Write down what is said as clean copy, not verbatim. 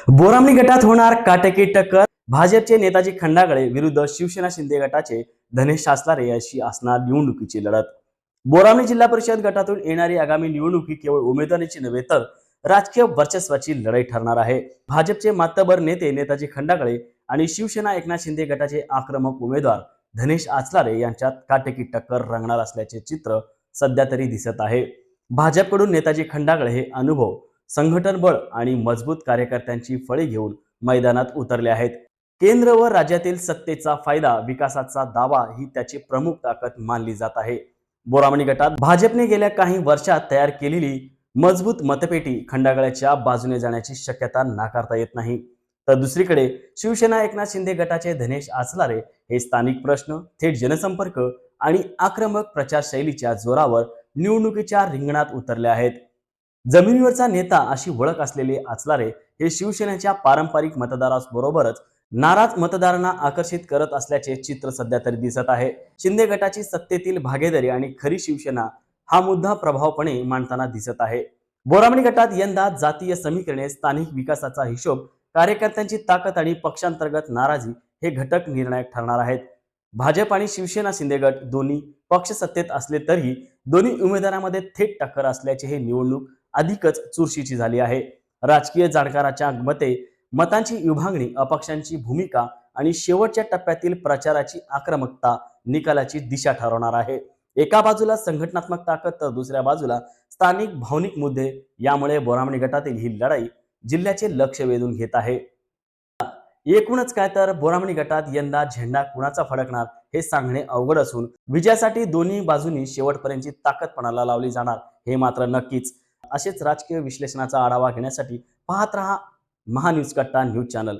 बोरामणी गटात होणार काटेकी टक्कर. भाजपचे नेताजी खंडागळे विरुद्ध शिवसेना शिंदे गटाचे धनेश सासलारे अशी असणार निवडणुकीची लढत. बोरामणी जिल्हा परिषद गटातून येणारी आगामी निवडणुकी केवळ उमेदवारीची नव्हे तर राजकीय वर्चस्वाची लढाई ठरणार आहे. भाजपचे मातबर नेते नेताजी खंडागळे आणि शिवसेना एकनाथ शिंदे गटाचे आक्रमक उमेदवार धनेश आचलारे यांच्यात काटेकी टक्कर रंगणार असल्याचे चित्र सध्या तरी दिसत आहे. भाजपकडून नेताजी खंडागळे हे अनुभव, संघटन बळ आणि मजबूत कार्यकर्त्यांची फळी घेऊन मैदानात उतरले आहेत. केंद्र व राज्यातील सत्तेचा फायदा, विकासाचा दावा ही त्याची प्रमुख ताकद मानली जात आहे. बोरामणी गटात भाजपने गेल्या काही वर्षात तयार केलेली मजबूत मतपेटी खंडागळ्याच्या बाजूने जाण्याची शक्यता नाकारता येत नाही. तर दुसरीकडे शिवसेना एकनाथ शिंदे गटाचे धनेश आचलारे हे स्थानिक प्रश्न, थेट जनसंपर्क आणि आक्रमक प्रचार शैलीच्या जोरावर निवडणुकीच्या रिंगणात उतरले आहेत. जमिनीवरचा नेता अशी ओळख असलेले आचलारे हे शिवसेनेच्या पारंपरिक मतदाराबरोबरच नाराज मतदारांना आकर्षित करत असल्याचे चित्र सध्या तरी दिसत आहे. शिंदे गटाची सत्तेतील भागीदारी आणि खरी शिवसेना हा मुद्दा प्रभावपणे मांडताना दिसत आहे. बोरामणी गटात यंदा जातीय समीकरणे, स्थानिक विकासाचा हिशोब, कार्यकर्त्यांची ताकद आणि पक्षांतर्गत नाराजी हे घटक निर्णायक ठरणार आहेत. भाजप आणि शिवसेना शिंदे गट दोन्ही पक्ष सत्तेत असले तरी दोन्ही उमेदवारांमध्ये थेट टक्कर असल्याचे हे निवडणूक अधिकच चुरशीची झाली आहे. राजकीय जाणकाराच्या मते मतांची विभागणी, अपक्षांची भूमिका आणि शेवटच्या टप्प्यातील प्रचाराची आक्रमकता निकालाची दिशा ठरवणार आहे. एका बाजूला संघटनात्मक ताकद तर दुसऱ्या बाजूला स्थानिक भावनिक मुद्दे. यामुळे बोरामणी गटातील ही लढाई जिल्ह्याचे लक्ष वेधून घेत आहे. एकूणच काय तर बोरामणी गटात यंदा झेंडा कुणाचा फडकणार हे सांगणे अवघड असून विजयासाठी दोन्ही बाजूंनी शेवटपर्यंतची ताकद पणाला लावली जाणार हे मात्र नक्कीच. असेच राजकीय विश्लेषणाचा आढावा घेण्यासाठी पाहत रहा महान्यूज कट्टा न्यूज चॅनल.